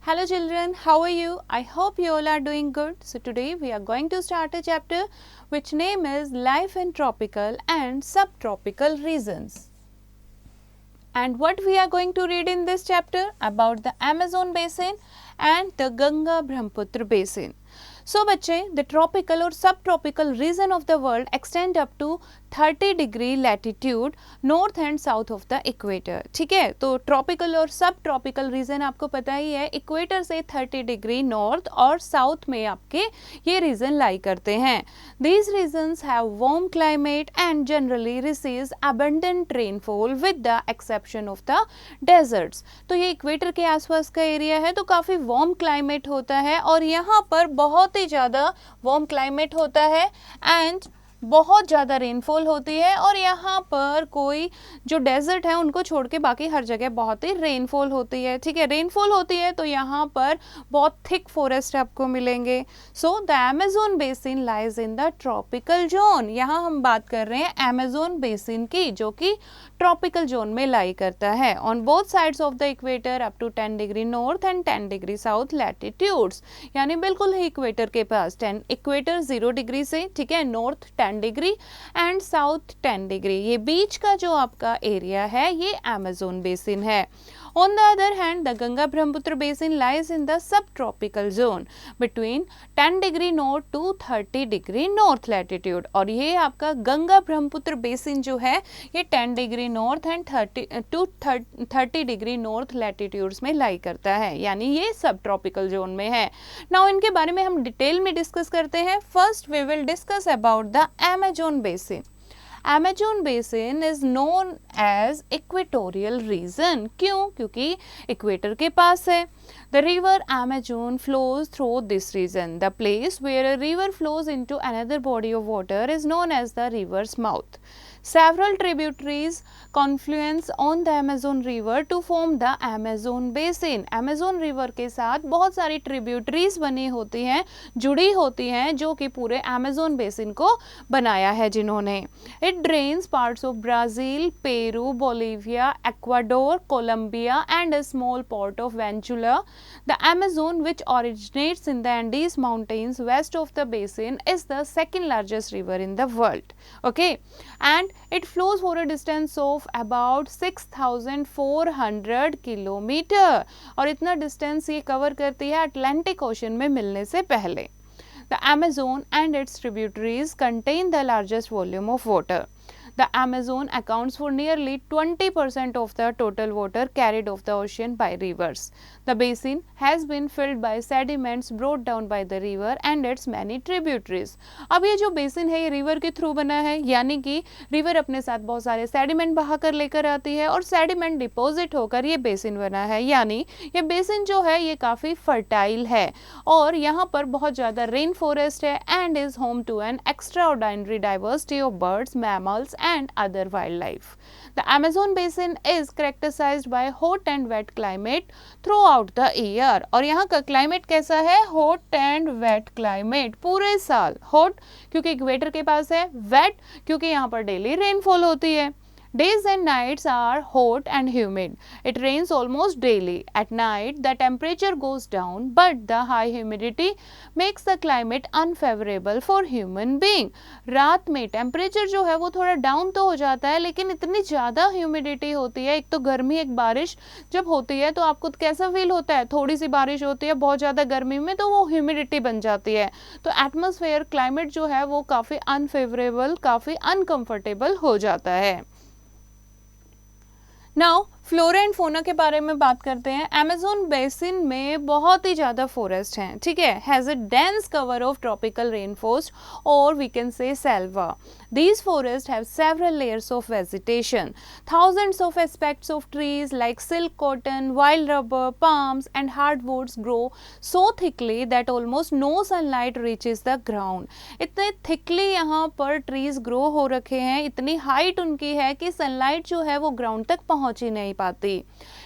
Hello children, how are you? I hope you all are doing good. So today we are going to start a chapter which name is Life in Tropical and Subtropical Regions. And what we are going to read in this chapter about the Amazon basin and the Ganga Brahmaputra basin. So बच्चे the tropical और subtropical region of the world extend up to 30 degree latitude north and south of the equator. ठीक है, तो tropical और सब tropical region आपको पता ही है, इक्वेटर से 30 डिग्री नॉर्थ और साउथ में आपके ये रीजन लाई करते हैं. These regions have warm climate and generally receives abundant rainfall with the exception of the deserts. तो ये इक्वेटर के आसपास का एरिया है, तो काफ़ी वार्म क्लाइमेट होता है और यहाँ पर बहुत ही ज़्यादा वार्म क्लाइमेट होता है एंड बहुत ज़्यादा रेनफॉल होती है. और यहाँ पर कोई जो डेजर्ट है उनको छोड़ के बाकी हर जगह बहुत ही रेनफॉल होती है. ठीक है, रेनफॉल होती है तो यहाँ पर बहुत थिक फॉरेस्ट आपको मिलेंगे. So the Amazon basin lies in the tropical zone. यहाँ हम बात कर रहे हैं अमेज़न बेसिन की, जो कि ट्रॉपिकल जोन में लाई करता है. On both sides of the equator up to 10 degree north and 10 degree south latitudes. यानी बिल्कुल ही इक्वेटर के पास 10 इक्वेटर 0 डिग्री से, ठीक है, north 10 degree and south 10 degree, ये बीच का जो आपका एरिया है ये अमेज़न बेसिन है. On the other hand, the Ganga Brahmaputra basin lies in the subtropical zone between 10 degree north to 30 degree north latitude. और ये आपका गंगा ब्रह्मपुत्र बेसिन जो है ये 10 degree north and 30 degree north latitudes में लाई करता है, यानी ये सब ट्रॉपिकल जोन में है. नाउ इनके बारे में हम डिटेल में डिस्कस करते हैं. First we will discuss about the Amazon basin. Amazon basin is known as equatorial region. क्यों? क्योंकि इक्वेटर के पास है. The river Amazon flows through this region. The place where a river flows into another body of water is known as the river's mouth. Several tributaries confluence on the Amazon River to form the Amazon basin. Amazon River के साथ बहुत सारी tributaries बनी होती हैं, जुड़ी होती हैं, जो कि पूरे Amazon basin को बनाया है जिन्होंने. It drains parts of Brazil, Peru, Bolivia, Ecuador, Colombia and a small part of Venezuela. The Amazon, which originates in the Andes Mountains west of the basin, is the second largest river in the world. Okay, and it flows for a distance of about 6,400 kilometre. और इतना distance ये cover करती है Atlantic ocean में मिलने से पहले. The Amazon and its tributaries contain the largest volume of water. The Amazon accounts for nearly 20% of the total water carried off the ocean by rivers. The basin has been filled by sediments brought down by the river and its many tributaries. अब ये जो basin है ये river के through बना है, यानी कि रिवर अपने साथ बहुत सारे सेडिमेंट बहा कर लेकर आती है और सेडिमेंट डिपॉजिट होकर ये बेसिन बना है. यानी ये बेसिन जो है ये काफ़ी फर्टाइल है और यहाँ पर बहुत ज़्यादा रेन फॉरेस्ट है and is home to an extraordinary diversity of birds, mammals and other wildlife. The Amazon basin is characterized by hot and wet climate throughout the year. और यहाँ का क्लाइमेट कैसा है? hot and wet climate, पूरे साल. hot क्योंकि equator के पास है, wet क्योंकि यहाँ पर डेली रेनफॉल होती है. Days and nights are hot and humid. It rains almost daily. At night, the temperature goes down, but the high humidity makes the climate unfavorable for human being. रात में temperature जो है वो थोड़ा down तो हो जाता है, लेकिन इतनी ज़्यादा ह्यूमिडिटी होती है. एक तो गर्मी, एक बारिश जब होती है तो आपको कैसा फील होता है? थोड़ी सी बारिश होती है, बहुत ज़्यादा गर्मी में तो वो ह्यूमिडिटी बन जाती है. तो एटमॉस्फेयर क्लाइमेट जो है वो काफ़ी अनफेवरेबल, काफ़ी अनकम्फर्टेबल हो जाता है. नाउ फ्लोरा एंड फोना के बारे में बात करते हैं. अमेज़न बेसिन में बहुत ही ज़्यादा फॉरेस्ट हैं, ठीक है, has a dense cover of tropical rain forest और we can say selva. These forests have several layers of vegetation. Thousands of aspects of trees like silk, cotton, wild rubber, palms and hardwoods grow so thickly that almost no sunlight reaches the ground. इतने thickly यहाँ पर trees grow हो रखे हैं, इतनी height उनकी है कि sunlight जो है वो ground तक पहुँच ही नहीं पाती.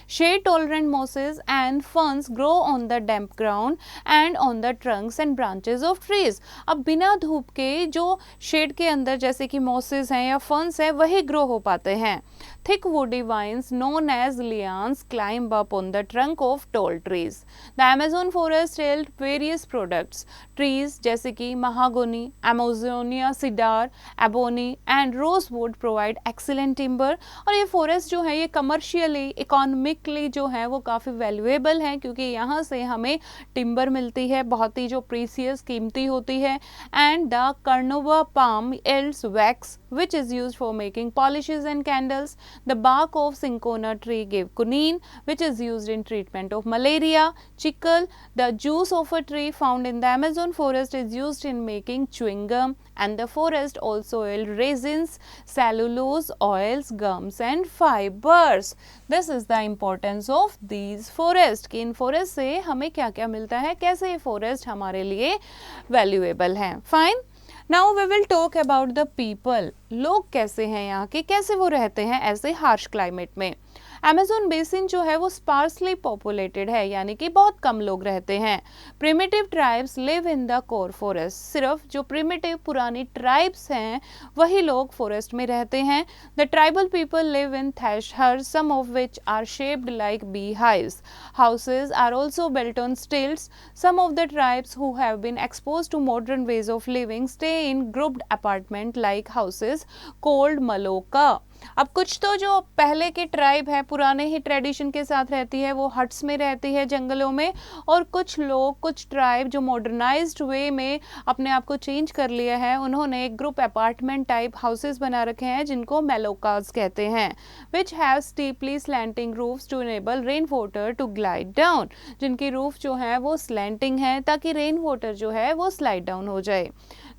Shade tolerant mosses and ferns grow on the damp ground and on the trunks and branches of trees. अब बिना धूप के जो शेड के अंदर जैसे कि मॉसेस हैं या फर्न्स हैं वही ग्रो हो पाते हैं. thick woody vines known as lianas climb up on the trunk of tall trees. The Amazon forest yields various products. Trees जैसे कि mahogany, Amazonia cedar, ebony and rosewood provide excellent timber. और ये forest जो है ये commercially, economically जो है वो काफ़ी valuable है क्योंकि यहाँ से हमें timber मिलती है, बहुत ही जो precious कीमती होती है. And the carnauba palm yields wax which is used for making polishes and candles. The bark of cinchona tree give quinine which is used in treatment of malaria. Chicle, the juice of a tree found in the Amazon forest is used in making chewing gum, and the forest also yields resins, cellulose, oils, gums and fibers. This is the importance of these forests कि इन forest से हमें क्या क्या मिलता है, कैसे ये forest हमारे लिए valuable हैं. Fine. Now we will talk about the people. लोग कैसे हैं यहाँ के, कैसे वो रहते हैं ऐसे हार्श क्लाइमेट में. अमेज़न बेसिन जो है वो स्पार्सली पॉपुलेटेड है यानी कि बहुत कम लोग रहते हैं. Primitive tribes live in the core forest. सिर्फ जो प्रिमिटिव पुरानी ट्राइब्स हैं वही लोग फॉरेस्ट में रहते हैं. The tribal people live in thatch huts some of which are shaped like beehives. Houses are also built on stilts. Some of the tribes who have been exposed to modern ways of living stay in grouped apartment like houses called maloca. अब कुछ तो जो पहले के tribe है पुराने ही tradition के साथ रहती है वो हट्स में रहती है जंगलों में, और कुछ लोग कुछ ट्राइब जो मॉडर्नाइज्ड वे में अपने आप को चेंज कर लिया है उन्होंने एक ग्रुप अपार्टमेंट टाइप हाउसेस बना रखे हैं जिनको मेलोकाज कहते हैं. Which have steeply slanting roofs to enable rain water to glide down. जिनकी रूफ जो है वो स्लैंटिंग है ताकि रेन वाटर जो है वो स्लाइड डाउन हो जाए.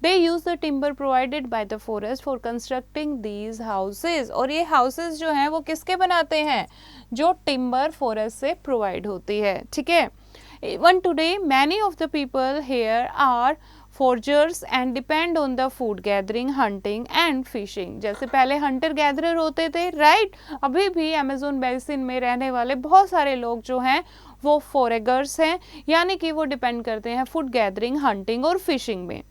They use the timber provided by the forest for constructing these houses. और ये houses जो हैं वो किसके बनाते हैं, जो timber forest से provide होती है. ठीक है. Even today many of the people here are foragers and depend on the food gathering, hunting and fishing. जैसे पहले hunter gatherer होते थे, right? अभी भी Amazon basin में रहने वाले बहुत सारे लोग जो हैं वो foragers हैं यानी कि वो depend करते हैं food gathering, hunting और fishing में.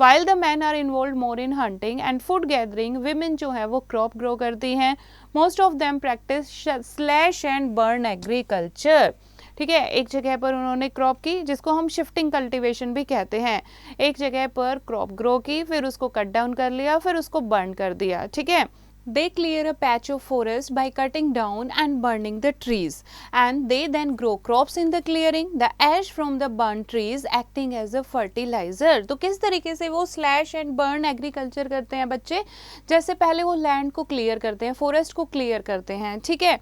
While the men are involved more in hunting and food gathering, women जो है वो crop grow करती हैं. Most of them practice slash and burn agriculture. ठीक है, एक जगह पर उन्होंने क्रॉप की जिसको हम शिफ्टिंग कल्टीवेशन भी कहते हैं. एक जगह पर क्रॉप ग्रो की, फिर उसको कट डाउन कर लिया, फिर उसको बर्न कर दिया. ठीक है. They clear a patch of forest by cutting down and burning the trees, and they then grow crops in the clearing. The ash from the burnt trees acting as a fertilizer. तो किस तरीके से वो slash and burn agriculture करते हैं बच्चे, जैसे पहले वो लैंड को क्लियर करते हैं, फॉरेस्ट को क्लियर करते हैं. ठीक है,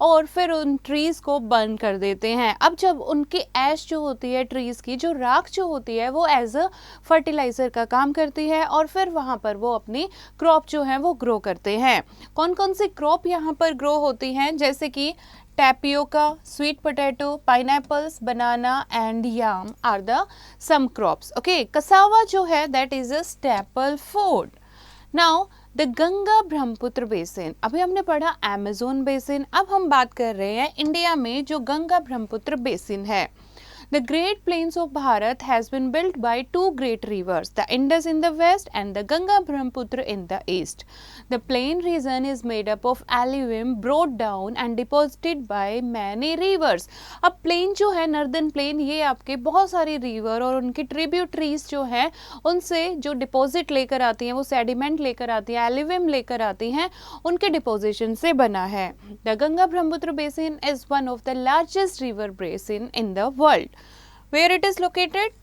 और फिर उन ट्रीज को बर्न कर देते हैं. अब जब उनकी एश जो होती है, ट्रीज की जो राख जो होती है वो एज अ फर्टिलाइजर का काम करती है और फिर वहां पर वो अपनी क्रॉप जो है वो ग्रो करते हैं. कौन कौन सी क्रॉप यहाँ पर ग्रो होती हैं, जैसे कि tapioca, sweet potato, pineapples, banana and yam are the some crops. Okay, cassava जो है that is a staple food. Now the Ganga Brahmaputra basin. अभी हमने पढ़ा अमेज़न बेसिन, अब हम बात कर रहे हैं इंडिया में जो गंगा ब्रह्मपुत्र बेसिन है. The Great Plains of Bharat has been built by two great rivers, the Indus in the west and the Ganga Brahmaputra in the east. The plain region is made up of alluvium brought down and deposited by many rivers. अब plain जो है northern plain, ये आपके बहुत सारी river और उनकी tributaries जो हैं उनसे जो deposit लेकर आती हैं, वो sediment लेकर आती हैं, alluvium लेकर आती हैं, उनके deposition से बना है. The Ganga Brahmaputra basin is one of the largest river basin in the world. Where it is located?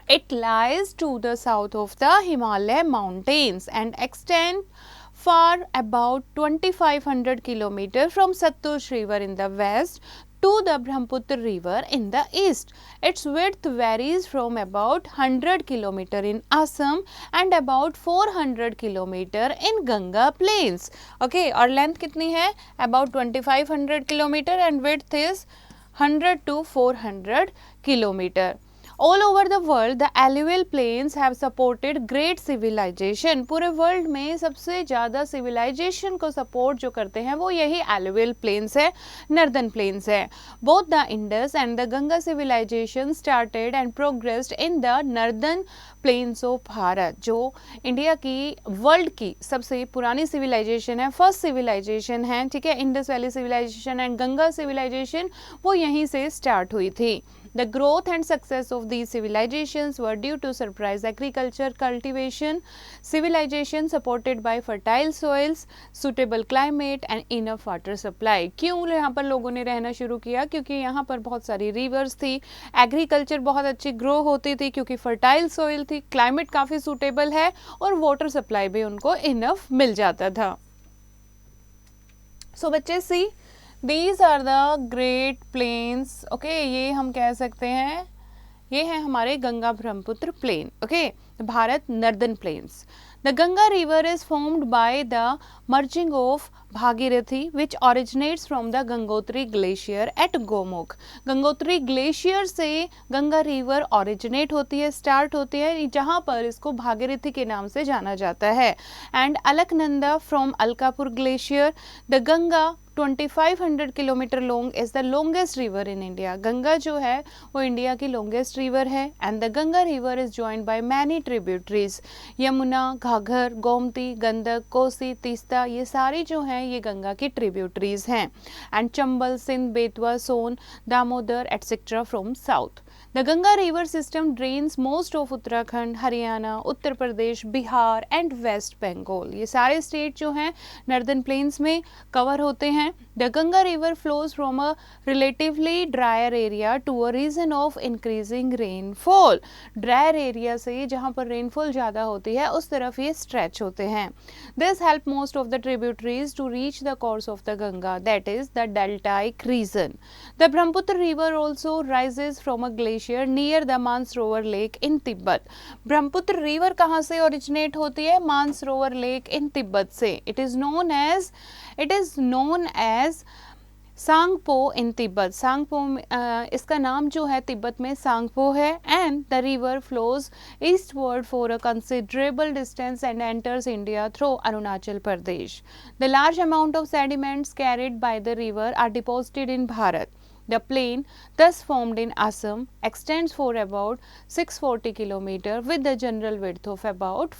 It lies to the south of the Himalaya mountains and extends for about 2500 km from Satluj river in the west to the Brahmaputra river in the east. Its width varies from about 100 km in Assam and about 400 km in Ganga plains. Okay, और length कितनी है? About 2500 km and width is 100 to 400 kilometre. All over the world the alluvial plains have supported great civilization, पूरे world में सबसे ज़्यादा civilisation को support जो करते हैं वो यही एलुवियल प्लेन्स है, नॉर्दर्न प्लेन्स है। Both the Indus and the Ganga civilization started and progressed in the northern plains of Bharat. जो इंडिया की वर्ल्ड की सबसे पुरानी सिविलाइजेशन है, फर्स्ट सिविलाइजेशन है, ठीक है, Indus valley civilization and Ganga civilization, वो यहीं से स्टार्ट हुई थी। The growth and success of these civilizations were due to surprise agriculture cultivation, civilization supported by fertile soils, suitable climate and enough water supply। क्यों यहाँ पर लोगों ने रहना शुरू किया? क्योंकि यहाँ पर बहुत सारी रिवर्स थी, एग्रीकल्चर बहुत अच्छी ग्रो होती थी क्योंकि फर्टाइल सोइल थी, क्लाइमेट काफ़ी सूटेबल है और वाटर सप्लाई भी उनको इनफ मिल जाता था। सो बच्चे see These are the great plains, ओके, ये हम कह सकते हैं ये है हमारे गंगा ब्रह्मपुत्र प्लेन, ओके, Bharat northern plains. The Ganga river is formed by the merging of Bhagirathi which originates from the Gangotri glacier at Gomukh। Gangotri glacier से गंगा रिवर ओरिजिनेट होती है, स्टार्ट होती है, जहाँ पर इसको भागीरथी के नाम से जाना जाता है। And Alaknanda from Alakapur glacier. The Ganga 2500 kilometre long is the longest river in India. Ganga जो है वो इंडिया की लॉन्गेस्ट रिवर है। And the Ganga river is joined by many tributaries, Yamuna, Ghaghara, Gomti, Gandak, Kosi, Teesta, ये सारी जो हैं ये गंगा की ट्रिब्यूटरीज हैं। And Chambal, Sindh, Betwa, Son, Damodar etcetera from south. The Ganga river system drains most of Uttarakhand, Haryana, Uttar Pradesh, Bihar and West Bengal, ये सारे स्टेट जो हैं नॉर्दर्न प्लेन्स में कवर होते हैं। The Ganga river flows from a relatively dryer area to a region of increasing rainfall. Dryer area से जहाँ पर रेनफॉल ज़्यादा होती है उस तरफ ये स्ट्रेच होते हैं। This help most of the tributaries to reach the course of the Ganga, that is the deltaic region. The Brahmaputra river also rises from a glacier near the Mansarovar lake in Tibet. Brahmaputra river कहाँ से originate होती है? Mansarovar lake in Tibet से। It is known as Tsangpo in Tibet. Tsangpo इसका नाम जो है तिब्बत में सांगपो है। And the river flows eastward for a considerable distance and enters India through Arunachal Pradesh. The large amount of sediments carried by the river are deposited in Bharat. The plain thus formed in Assam extends for about 640 km with the general width of about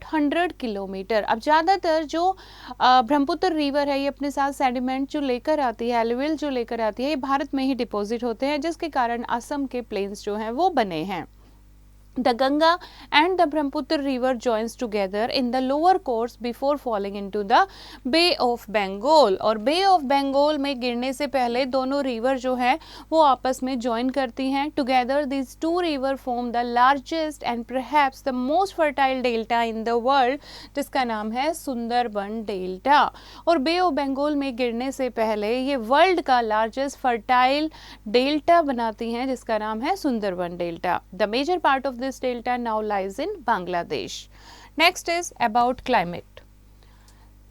100 kilometre. अब ज़्यादातर जो Brahmaputra river है ये अपने साथ sediment जो लेकर आती है, एलुवियल जो लेकर आती है, ये भारत में ही डिपॉजिट होते हैं, जिसके कारण असम के प्लेन्स जो हैं वो बने हैं। The Ganga and the Brahmaputra river joins together in the lower course before falling into the Bay of Bengal। और Bay of Bengal में गिरने से पहले दोनों रिवर जो है वो आपस में ज्वाइन करती हैं। Together these two rivers form the largest and perhaps the most fertile delta in the world, जिसका नाम है सुंदरबन डेल्टा। और Bay of Bengal में गिरने से पहले ये वर्ल्ड का लार्जेस्ट फर्टाइल डेल्टा बनाती हैं, जिसका नाम है Sundarban delta. The major part of this delta now lies in Bangladesh। Next is about climate।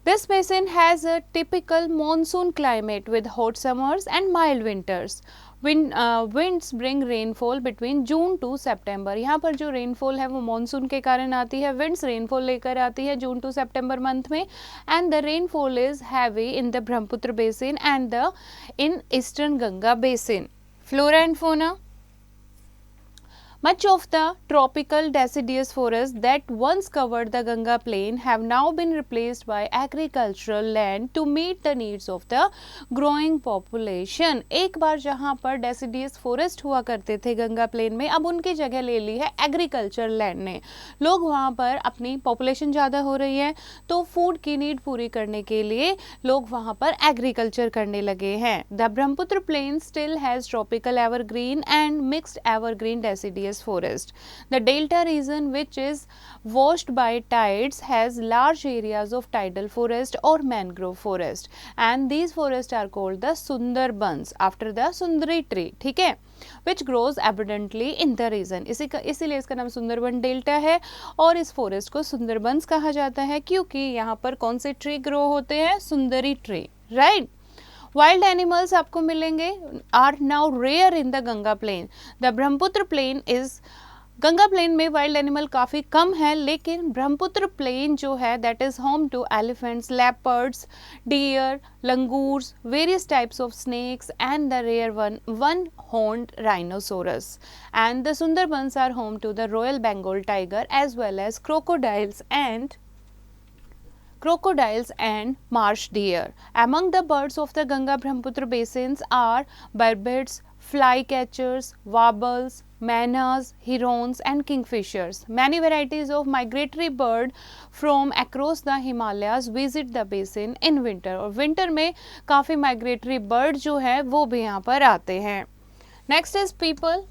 This basin has a typical monsoon climate with hot summers and mild winters। winds bring rainfall between June to September। यहाँ पर जो rainfall है वो monsoon के कारण आती है। Winds rainfall लेकर आती है जून टू सितंबर मंथ में। And the rainfall is heavy in the Brahmaputra basin and the in eastern Ganga basin. Flora and fauna. Much of the tropical deciduous forests that once covered the Ganga plain have now been replaced by agricultural land to meet the needs of the growing population। एक बार जहाँ पर deciduous forest हुआ करते थे Ganga plain में, अब उनकी जगह ले ली है एग्रीकल्चर लैंड ने। लोग वहाँ पर, अपनी पॉपुलेशन ज़्यादा हो रही है तो फूड की नीड पूरी करने के लिए लोग वहाँ पर एग्रीकल्चर करने लगे हैं। The Brahmaputra plain still has tropical evergreen and mixed evergreen deciduous forest। The delta region, which is washed by tides, has large areas of tidal forest or mangrove forest, and these forests are called the Sundarbans after the Sundari tree, ठीक है, which grows abundantly in the region। इसीलिए इसका नाम Sundarban delta है और इस forest को सुंदरबंस कहा जाता है, क्योंकि यहाँ पर कौन से ट्री ग्रो होते हैं? सुंदरी ट्री, राइट। वाइल्ड एनिमल्स आपको मिलेंगे are now rare in the Ganga plain. The Brahmaputra plain is, Ganga plain में वाइल्ड एनिमल काफ़ी कम है, लेकिन ब्रह्मपुत्र प्लेन जो है that is home to elephants, leopards, deer, langurs, various types of snakes and the rare one horned rhinoceros, and the Sundarbans are home to the Royal Bengal tiger as well as crocodiles and marsh deer. Among the birds of the Ganga Brahmaputra basins are barbets, flycatchers, warbles, manas, herons and kingfishers. Many varieties of migratory bird from across the Himalayas visit the basin in winter, और winter में काफ़ी migratory bird जो है वो भी यहाँ पर आते हैं. Next is people.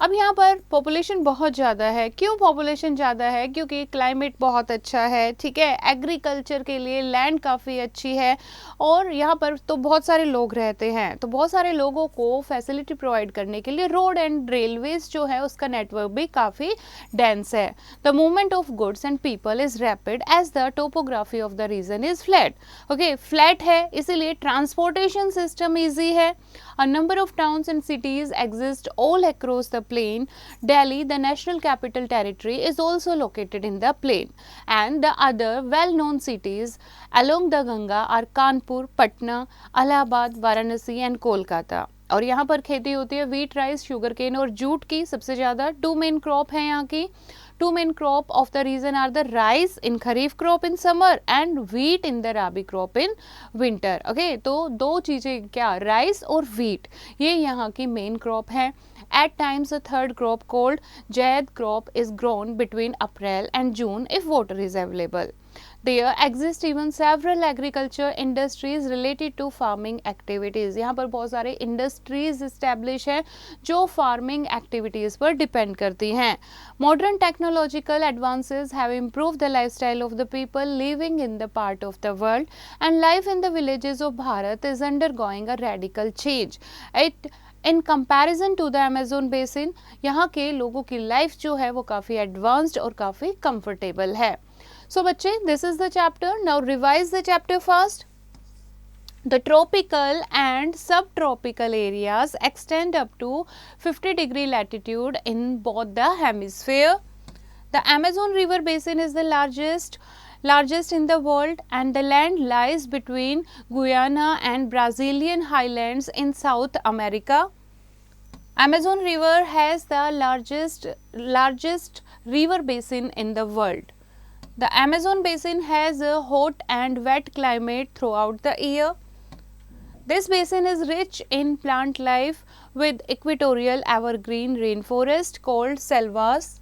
अब यहाँ पर पॉपुलेशन बहुत ज़्यादा है. क्यों पॉपुलेशन ज़्यादा है? क्योंकि क्लाइमेट बहुत अच्छा है, ठीक है, एग्रीकल्चर के लिए लैंड काफ़ी अच्छी है और यहाँ पर तो बहुत सारे लोग रहते हैं. तो बहुत सारे लोगों को फैसिलिटी प्रोवाइड करने के लिए रोड एंड रेलवेज जो है उसका नेटवर्क भी काफ़ी डेंस है. The movement of goods and people is rapid as the topography of the region is flat. Okay, flat है इसीलिए ट्रांसपोर्टेशन सिस्टम ईजी है. A number of towns and cities exist all across the plain. Delhi, the national capital territory, is also located in the plain. And the other well-known cities along the Ganga are Kanpur, Patna, Allahabad, Varanasi and Kolkata. और यहाँ पर खेती होती है wheat, rice, sugar cane और jute की सबसे ज़्यादा. 2 मेन क्रॉप है यहाँ की. 2 main crop of the region are the rice in kharif crop in summer and wheat in the rabi crop in winter. Okay, तो दो चीज़ें क्या, राइस और wheat, ये यहाँ की main crop है. At times a third crop called Jaid crop is grown between April and June if water is available. There exist even several agriculture industries related to farming activities. यहाँ पर बहुत सारे industries establish हैं जो farming activities पर depend करती हैं. Modern technological advances have improved the lifestyle of the people living in the part of the world, and life in the villages of Bharat is undergoing a radical change. In comparison to the Amazon basin, यहाँ के लोगों की life जो है वो काफ़ी advanced और काफ़ी comfortable है. So बच्चे, this is the chapter. Now revise the chapter first. The tropical and subtropical areas extend up to 50-degree latitude in both the hemisphere. The Amazon River basin is the largest in the world, and the land lies between Guyana and Brazilian highlands in South America. Amazon River has the largest river basin in the world. The Amazon basin has a hot and wet climate throughout the year. This basin is rich in plant life with equatorial evergreen rainforest called selvas.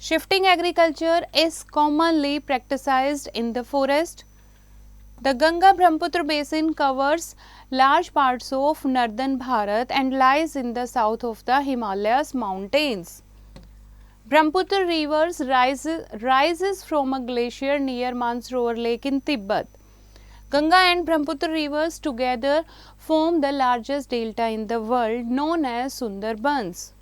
Shifting agriculture is commonly practiced in the forest. The Ganga Brahmaputra basin covers large parts of northern Bharat and lies in the south of the Himalayas mountains. Brahmaputra river rises from a glacier near Mansarovar Lake in Tibet. Ganga and Brahmaputra rivers together form the largest delta in the world, known as Sundarbans.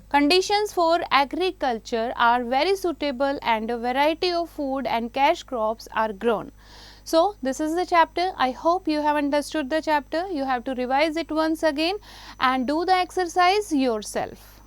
Conditions for agriculture are very suitable and a variety of food and cash crops are grown. So, this is the chapter. I hope you have understood the chapter. You have to revise it once again and do the exercise yourself.